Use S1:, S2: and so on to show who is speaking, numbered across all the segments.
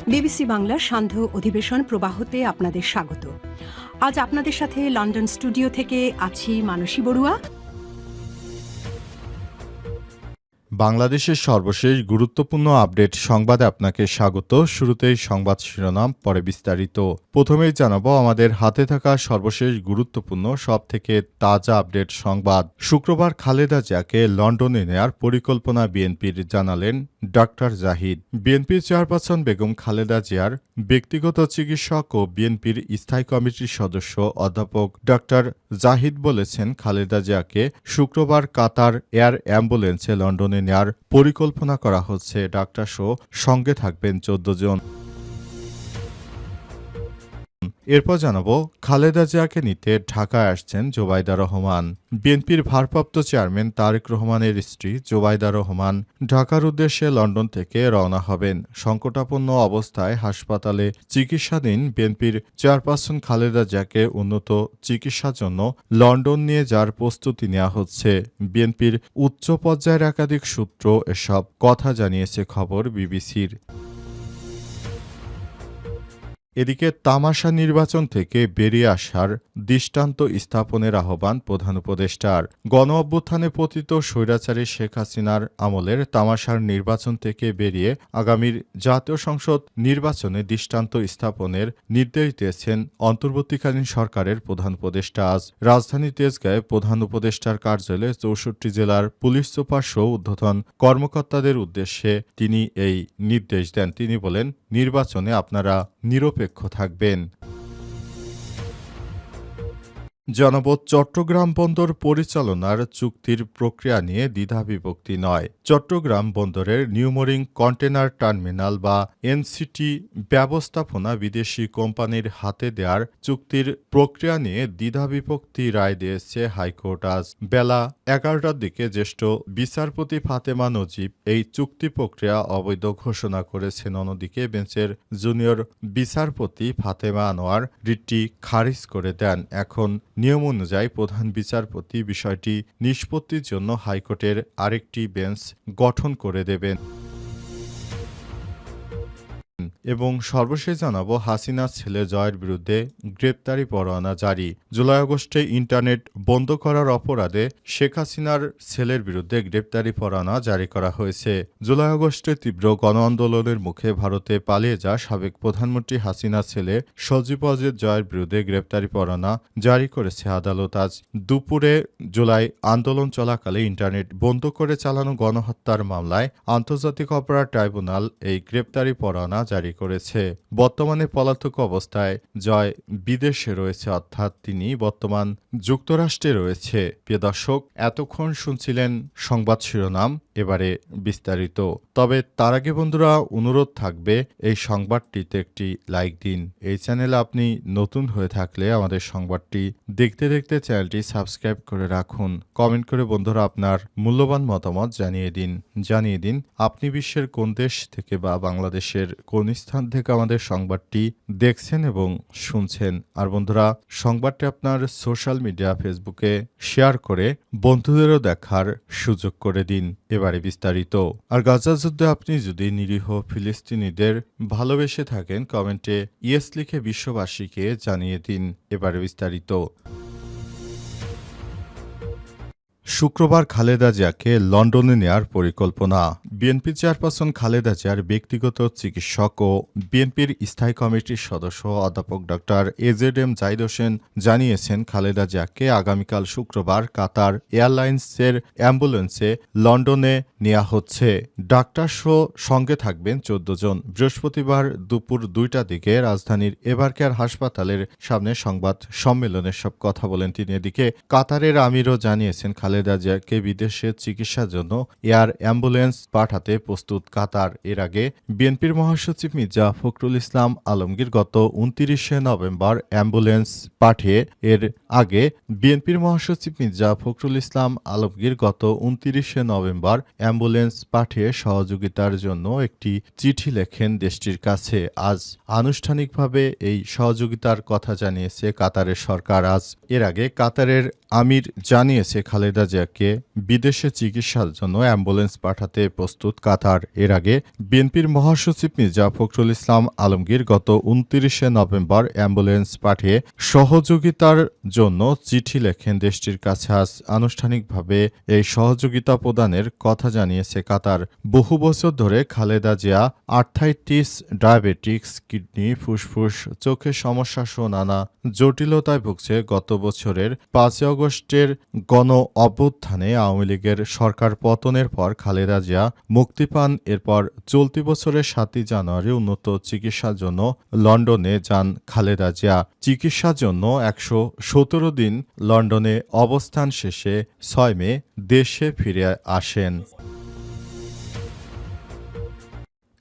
S1: BBC বাংলার সান্ধ্য অধিবেশন প্রবাহতে আপনাদের স্বাগত। আজ আপনাদের সাথে লন্ডন স্টুডিও থেকে আছি মানসী বড়ুয়া।
S2: বাংলাদেশের সর্বশেষ গুরুত্বপূর্ণ আপডেট সংবাদে আপনাকে স্বাগত। শুরুতেই সংবাদ শিরোনাম, পরে বিস্তারিত। প্রথমেই জানাবো আমাদের হাতে থাকা সর্বশেষ গুরুত্বপূর্ণ সবথেকে তাজা আপডেট সংবাদ। শুক্রবার খালেদা জিয়াকে লন্ডনে নেয়ার পরিকল্পনা বিএনপির, জানালেন ডক্টর জাহিদ। বিএনপির চেয়ারপারসন বেগম খালেদা জিয়ার ব্যক্তিগত চিকিৎসক ও বিএনপির স্থায়ী কমিটির সদস্য অধ্যাপক ডক্টর জাহিদ বলেছেন, খালেদা জিয়াকে শুক্রবার কাতার এয়ার অ্যাম্বুলেন্সে লন্ডনে নেয়ার পরিকল্পনা করা হচ্ছে। ডাক্তারসহ সঙ্গে থাকবেন 14 জন। এরপর জানাবো খালেদা জিয়াকে নিতে ঢাকায় আসছেন জোবাইদা রহমান। বিএনপির ভারপ্রাপ্ত চেয়ারম্যান তারেক রহমানের স্ত্রী জোবাইদা রহমান ঢাকার উদ্দেশ্যে লন্ডন থেকে রওনা হবেন। সংকটাপন্ন অবস্থায় হাসপাতালে চিকিৎসাধীন বিএনপির চেয়ারপারসন খালেদা জিয়াকে উন্নত চিকিৎসার জন্য লন্ডন নিয়ে যাওয়ার প্রস্তুতি নেওয়া হচ্ছে। বিএনপির উচ্চ পর্যায়ের একাধিক সূত্র এসব কথা জানিয়েছে খবর বিবিসির। এদিকে তামাশা নির্বাচন থেকে বেরিয়ে আসার দৃষ্টান্ত স্থাপনের আহ্বান প্রধান উপদেষ্টার। গণ অভ্যুত্থানে পতিত স্বৈরাচারী শেখ হাসিনার আমলের তামাশার নির্বাচন থেকে বেরিয়ে আগামীর জাতীয় সংসদ নির্বাচনে দৃষ্টান্ত স্থাপনের নির্দেশ দিয়েছেন অন্তর্বর্তীকালীন সরকারের প্রধান উপদেষ্টা। আজ রাজধানী তেজগাঁয়ে প্রধান উপদেষ্টার কার্যালয়ে 64 জেলার পুলিশ সুপার সহ ঊর্ধ্বতন কর্মকর্তাদের উদ্দেশ্যে তিনি এই নির্দেশ দেন। তিনি বলেন, নির্বাচনে আপনারা নিরপেক্ষ থাকবেন। জানাবো চট্টগ্রাম বন্দর পরিচালনার চুক্তির প্রক্রিয়া নিয়ে দ্বিধাবিভক্তি নয়। চট্টগ্রাম বন্দরের নিউমোরিং কন্টেনার টার্মিনাল বা এনসিটি ব্যবস্থাপনা বিদেশি কোম্পানির হাতে দেওয়ার চুক্তির প্রক্রিয়া নিয়ে দ্বিধাবিভক্তি রায় দিয়েছে হাইকোর্ট। আজ বেলা 11টার দিকে জ্যেষ্ঠ বিচারপতি ফাতেমা নজিব এই চুক্তি প্রক্রিয়া অবৈধ ঘোষণা করেছেন। অন্যদিকে বেঞ্চের জুনিয়র বিচারপতি ফাতেমা আনোয়ার রিটটি খারিজ করে দেন। এখন নিয়ম অনুযায়ী প্রধান বিচারপতি বিষয়টি নিষ্পত্তির জন্য হাইকোর্টের আরেকটি বেঞ্চ গঠন করে দেবেন। এবং সর্বশেষ জানাবো হাসিনার ছেলে জয়ের বিরুদ্ধে গ্রেপ্তারি পরোয়ানা জারি। জুলাই আগস্টে ইন্টারনেট বন্ধ করার অপরাধে শেখ হাসিনার ছেলের বিরুদ্ধে গ্রেপ্তারি পরোয়ানা জারি করা হয়েছে। জুলাই আগস্টে তীব্র গণ আন্দোলনের মুখে ভারতে পালিয়ে যাওয়া সাবেক প্রধানমন্ত্রী হাসিনার ছেলে সজীব ওয়াজেদ জয়ের বিরুদ্ধে গ্রেপ্তারি পরোয়ানা জারি করেছে আদালত। আজ দুপুরে জুলাই আন্দোলন চলাকালে ইন্টারনেট বন্ধ করে চালানো গণহত্যার মামলায় আন্তর্জাতিক অপরাধ ট্রাইব্যুনাল এই গ্রেপ্তারি পরোয়ানা জারি করেছে। বর্তমানে পলাতক অবস্থায় জয় বিদেশে রয়েছে, অর্থাৎ তিনি বর্তমান যুক্তরাষ্ট্রে রয়েছে। প্রিয় দর্শক, এতক্ষণ শুনছিলেন সংবাদ শিরোনাম, এবারে বিস্তারিত। তবে তার আগে বন্ধুরা অনুরোধ থাকবে এই সংবাদটিতে একটি লাইক দিন। এই চ্যানেলে আপনি নতুন হয়ে থাকলে আমাদের সংবাদটি দেখতে দেখতে চ্যানেলটি সাবস্ক্রাইব করে রাখুন। কমেন্ট করে বন্ধুরা আপনার মূল্যবান মতামত জানিয়ে দিন আপনি বিশ্বের কোন দেশ থেকে বা বাংলাদেশের কোন স্থান থেকে আমাদের সংবাদটি দেখছেন এবং শুনছেন। আর বন্ধুরা সংবাদটি আপনার সোশ্যাল মিডিয়া ফেসবুকে শেয়ার করে বন্ধুদেরও দেখার সুযোগ করে দিন। এবারে বিস্তারিত। আর গাজা যুদ্ধে আপনি যদি নিরীহ ফিলিস্তিনিদের ভালোবেসে থাকেন, কমেন্টে ইয়েস লিখে বিশ্ববাসীকে জানিয়ে দিন। এবারে বিস্তারিত। শুক্রবার খালেদা জিয়াকে লন্ডনে নেয়ার পরিকল্পনা। বিএনপি চেয়ারপারসন খালেদা জিয়ার ব্যক্তিগত চিকিৎসক ও বিএনপির স্থায়ী কমিটির সদস্য অধ্যাপক ডক্টর এজেডএম জাহিদ হোসেন জানিয়েছেন, খালেদা জিয়াকে আগামীকাল শুক্রবার কাতার এয়ারলাইন্সের অ্যাম্বুলেন্সে লন্ডনে নেওয়া হচ্ছে। ডাক্তারসহ সঙ্গে থাকবেন 14 জন। বৃহস্পতিবার দুপুর 2টার দিকে রাজধানীর এবারকেয়ার হাসপাতালের সামনে সংবাদ সম্মেলনে সব কথা বলেন তিনি। এদিকে কাতারের আমিরও জানিয়েছেন, খালেদা জিয়াকে বিদেশে চিকিৎসার জন্য এয়ার অ্যাম্বুলেন্স পাঠাতে প্রস্তুত কাতার। এর আগে বিএনপির মহাসচিব মির্জা ফখরুল ইসলাম আলমগীর গত 29শে নভেম্বর অ্যাম্বুলেন্স পাঠিয়ে সহযোগিতার জন্য একটি চিঠি লেখেন দেশটির কাছে। আজ আনুষ্ঠানিকভাবে এই সহযোগিতার কথা জানিয়েছে কাতারের সরকার। এর আগে কাতারের আমির জানিয়েছে, খালেদা জিয়াকে বিদেশে চিকিৎসার জন্য অ্যাম্বুলেন্স পাঠাতে প্রস্তুত কাতার। এর আগে বিএনপির মহাসচিব মির্জা ফখরুল ইসলাম আলমগীর গত ২৯শে নভেম্বর অ্যাম্বুলেন্স পাঠিয়ে সহযোগিতার জন্য চিঠি লেখেন। দেশটির কাছে আজ আনুষ্ঠানিকভাবে এই সহযোগিতা প্রদানের কথা জানিয়েছে কাতার। বহু বছর ধরে Khaleda Zia arthritis, diabetics, kidney, ফুসফুস, চোখের সমস্যা সহ নানা জটিলতায় ভুগছে। গত বছরের ৫ আগস্টের গণ অভ্যুত্থানে আওয়ামী লীগের সরকার পতনের পর খালেদা জিয়া মুক্তি পান। এরপর চলতি বছরের ৭ই জানুয়ারি উন্নত চিকিৎসার জন্য লন্ডনে যান খালেদা জিয়া। চিকিৎসার জন্য ১১৭ দিন লন্ডনে অবস্থান শেষে ৬ মে দেশে ফিরে আসেন।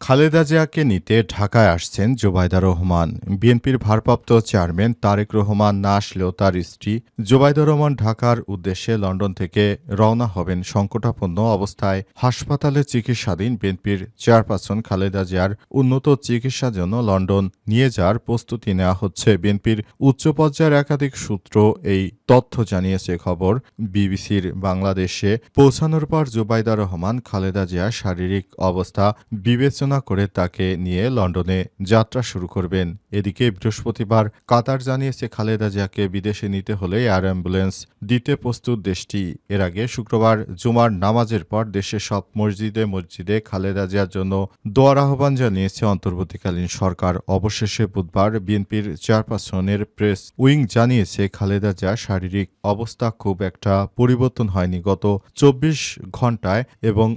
S2: খালেদা জিয়াকে নিতে ঢাকায় আসছেন জোবাইদা রহমান। বিএনপির ভারপ্রাপ্ত চেয়ারম্যান তারেক রহমান না আসলেও তার স্ত্রী জোবাইদা রহমান ঢাকার উদ্দেশ্যে লন্ডন থেকে রওনা হবেন। সংকটাপন্ন অবস্থায় হাসপাতালে চিকিৎসাধীন বিএনপির চেয়ারপারসন খালেদা জিয়ার উন্নত চিকিৎসার জন্য লন্ডন নিয়ে যাওয়ার প্রস্তুতি নেওয়া হচ্ছে। বিএনপির উচ্চ পর্যায়ের একাধিক সূত্র এই তথ্য জানিয়েছে। খবর বিবিসির। বাংলাদেশে পৌঁছানোর পর জোবাইদা রহমান খালেদা জিয়ার শারীরিক অবস্থা বিবেচনা করে তাকে নিয়ে লন্ডনে যাত্রা শুরু করবেন। এদিকে বৃহস্পতিবার কাতার জানিয়েছে খালেদা জিয়াকে বিদেশে নিতে হলে এয়ার অ্যাম্বুলেন্স দিতে প্রস্তুত দেশটি। এর আগে শুক্রবার জুমার নামাজের পর দেশের সব মসজিদে খালেদা জিয়ার জন্য দোয়ার আহ্বান জানিয়েছে অন্তর্বর্তীকালীন সরকার। অবশেষে বুধবার বিএনপির চেয়ারপারসনের প্রেস উইং জানিয়েছে খালেদা জিয়ার শারীরিক অবস্থা খুব একটা পরিবর্তন হয়নি গত ২৪ ঘণ্টায় এবং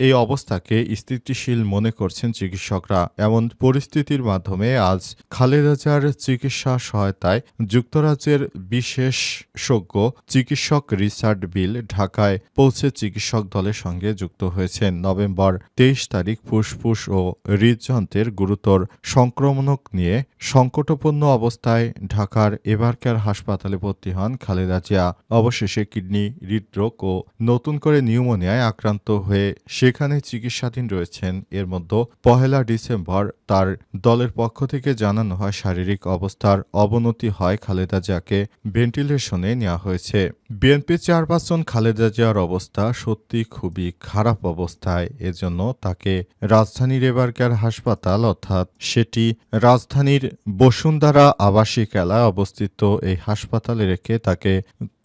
S2: এই অবস্থাকে স্থিতিশীল মনে করছেন চিকিৎসকরা। এমন পরিস্থিতির মাধ্যমে আজ খালেদা জিয়ার চিকিৎসা সহায়তায় যুক্তরাজ্যের বিশেষজ্ঞ চিকিৎসক রিচার্ড বিল ঢাকায় পৌঁছে চিকিৎসক দলের সঙ্গে যুক্ত হয়েছেন। নভেম্বর ২৩ তারিখ ফুসফুস ও হৃদযন্ত্রের গুরুতর সংক্রমণ নিয়ে সংকটাপন্ন অবস্থায় ঢাকার এভারকেয়ার হাসপাতালে ভর্তি হন খালেদা জিয়া। অবশেষে কিডনি, হৃদরোগ ও নতুন করে নিউমোনিয়ায় আক্রান্ত হয়ে সেখানে চিকিৎসাধীন রয়েছেন। এর মধ্যে ১ ডিসেম্বর তার দলের পক্ষ থেকে জানানো হয় শারীরিক অবস্থার অবনতি হয়, খালেদা জিয়াকে ভেন্টিলেশনে নেওয়া হয়েছে। বিএনপি চেয়ারপারসন খালেদা জিয়ার অবস্থা সত্যি খুবই খারাপ অবস্থায়। এজন্য তাকে রাজধানীর এভারকেয়ার হাসপাতাল, অর্থাৎ সেটি রাজধানীর বসুন্ধরা আবাসিক এলাকায় অবস্থিত এই হাসপাতালে রেখে তাকে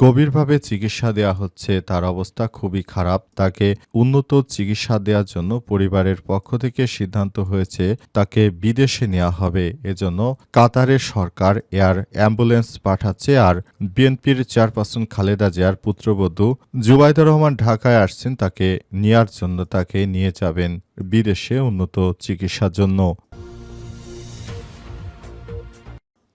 S2: গভীরভাবে চিকিৎসা দেওয়া হচ্ছে। তার অবস্থা খুবই খারাপ। তাকে উন্নত চিকিৎসা দেওয়ার জন্য পরিবারের পক্ষ থেকে সিদ্ধান্ত হয়েছে তাকে বিদেশে নেওয়া হবে। এজন্য কাতারের সরকার এয়ার অ্যাম্বুলেন্স পাঠাচ্ছে। আর বিএনপির চেয়ারপারসন খালেদা জিয়ার পুত্রবধূ জুবাইদা রহমান ঢাকায় আসছেন তাকে নেয়ার জন্য। তাকে নিয়ে যাবেন বিদেশে উন্নত চিকিৎসার জন্য।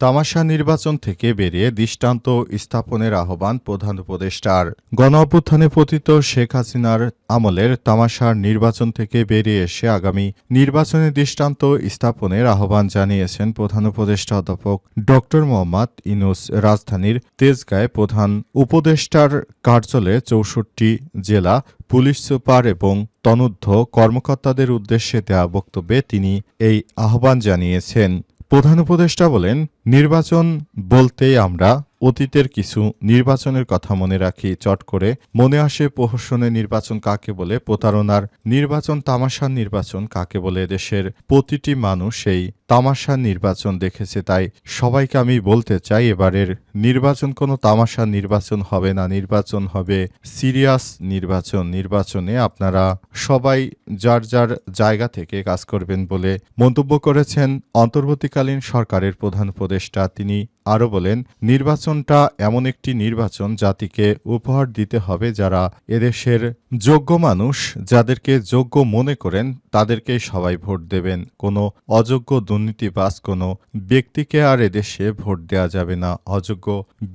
S2: তামাশা নির্বাচন থেকে বেরিয়ে দৃষ্টান্ত স্থাপনের আহ্বান প্রধান উপদেষ্টার। গণঅভ্যুত্থানে পতিত শেখ হাসিনার আমলের তামাশার নির্বাচন থেকে বেরিয়ে এসে আগামী নির্বাচনে দৃষ্টান্ত স্থাপনের আহ্বান জানিয়েছেন প্রধান উপদেষ্টা অধ্যাপক ড মোহাম্মদ ইউনূস। রাজধানীর তেজগাঁয়ে প্রধান উপদেষ্টার কার্যালয়ে ৬৪ জেলা পুলিশ সুপার এবং তনূর্ধ্ব কর্মকর্তাদের উদ্দেশ্যে দেওয়া বক্তব্যে তিনি এই আহ্বান জানিয়েছেন। প্রধান উপদেষ্টা বলেন, নির্বাচন বলতেই আমরা অতীতের কিছু নির্বাচনের কথা মনে রাখি। চট করে মনে আসে প্রহসনের নির্বাচন কাকে বলে, প্রতারণার নির্বাচন, তামাশার নির্বাচন কাকে বলে। দেশের প্রতিটি মানুষ এই তামাশার নির্বাচন দেখেছে। তাই সবাইকে আমি বলতে চাই, এবারের নির্বাচন কোনো তামাশার নির্বাচন হবে না। নির্বাচন হবে সিরিয়াস নির্বাচন। নির্বাচনে আপনারা সবাই যার যার জায়গা থেকে কাজ করবেন বলে মন্তব্য করেছেন অন্তর্বর্তীকালীন সরকারের প্রধান উপদেষ্টা। তিনি আরও বলেন, নির্বাচনটা এমন একটি নির্বাচন জাতিকে উপহার দিতে হবে। যারা এদেশের যোগ্য মানুষ, যাদেরকে যোগ্য মনে করেন, তাদেরকেই সবাই ভোট দেবেন। কোনো অযোগ্য দুর্নীতিবাজ কোনো ব্যক্তিকে আর এদেশে ভোট দেওয়া যাবে না। অযোগ্য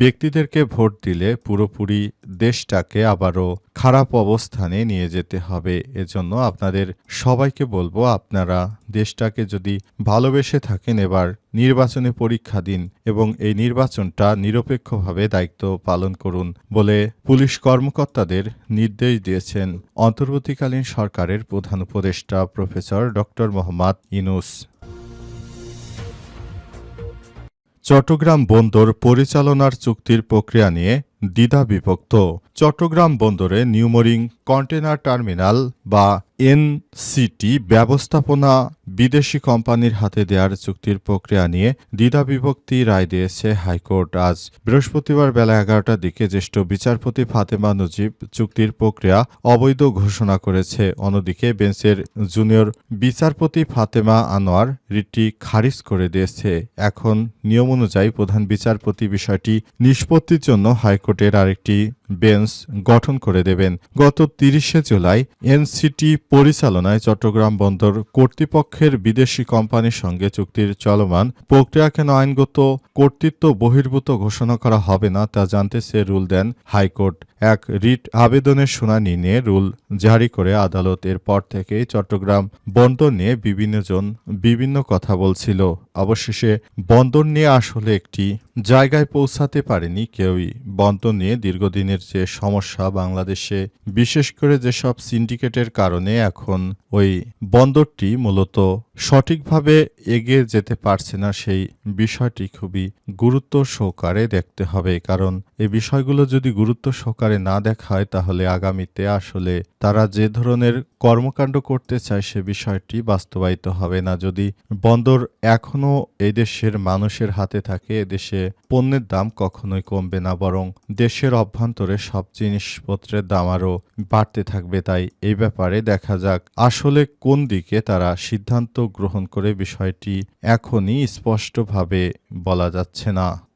S2: ব্যক্তিদেরকে ভোট দিলে পুরোপুরি দেশটাকে আবারও খারাপ অবস্থানে নিয়ে যেতে হবে। এজন্য আপনাদের সবাইকে বলবো, আপনারা দেশটাকে যদি ভালোবেসে থাকেন, এবার নির্বাচনে পরীক্ষা দিন এবং এই নির্বাচনটা নিরপেক্ষভাবে দায়িত্ব পালন করুন বলে পুলিশ কর্মকর্তাদের নির্দেশ দিয়েছেন অন্তর্বর্তীকালীন সরকারের প্রধান উপদেষ্টা প্রফেসর ড মোহাম্মদ ইউনূস। চট্টগ্রাম বন্দর পরিচালনার চুক্তির প্রক্রিয়া নিয়ে দ্বিধা বিভক্ত। চট্টগ্রাম বন্দরে নিউমোরিং কন্টেনার টার্মিনাল বা এনসিটি ব্যবস্থাপনা বিদেশি কোম্পানির হাতে দেওয়ার চুক্তির প্রক্রিয়া নিয়ে দ্বিধাবিভক্তি রায় দিয়েছে হাইকোর্ট। আজ বৃহস্পতিবার বেলা ১১টার দিকে জ্যেষ্ঠ বিচারপতি ফাতেমা নজিব চুক্তির প্রক্রিয়া অবৈধ ঘোষণা করেছে। অন্যদিকে বেঞ্চের জুনিয়র বিচারপতি ফাতেমা আনোয়ার রিটটি খারিজ করে দিয়েছে। এখন নিয়ম অনুযায়ী প্রধান বিচারপতি বিষয়টি নিষ্পত্তির জন্য হাইকোর্টের আরেকটি বেঞ্চ গঠন করে দেবেন। গত ৩০শে জুলাই এনসিটি পরিচালনায় চট্টগ্রাম বন্দর কর্তৃপক্ষের বিদেশি কোম্পানির সঙ্গে চুক্তির চলমান প্রক্রিয়া কেন আইনগত কর্তৃত্ব বহির্ভূত ঘোষণা করা হবে না তা জানতে চেয়ে রুল দেন হাইকোর্ট। এক রিট আবেদনের শুনানি নিয়ে রুল জারি করে আদালত এরপর থেকে চট্টগ্রাম বন্দর নিয়ে বিভিন্ন কথা বলছিল। অবশেষে বন্দর নিয়ে আসলে একটি জায়গায় পৌঁছাতে পারেনি কেউই। বন্দর নিয়ে দীর্ঘদিনের যে সমস্যা বাংলাদেশে, বিশেষ করে যেসব সিন্ডিকেটের কারণে এখন ওই বন্দরটি মূলত সঠিকভাবে এগিয়ে যেতে পারছে না, সেই বিষয়টি খুবই গুরুত্ব সহকারে দেখতে হবে। কারণ এই বিষয়গুলো যদি গুরুত্ব সহকারে না দেখা হয় তাহলে আগামীতে আসলে তারা যে ধরনের কর্মকাণ্ড করতে চায় সে বিষয়টি বাস্তবায়িত হবে না। যদি বন্দর এখনো এই দেশের মানুষের হাতে থাকে, এদেশে পণ্যের দাম কখনোই কমবে না, বরং দেশের অভ্যন্তরে সব জিনিসপত্রের দাম আরও বাড়তে থাকবে। তাই এই ব্যাপারে দেখা যাক আসলে কোন দিকে তারা সিদ্ধান্ত গ্রহণ করে, বিষয়টি এখনই স্পষ্টভাবে বলা যাচ্ছে না।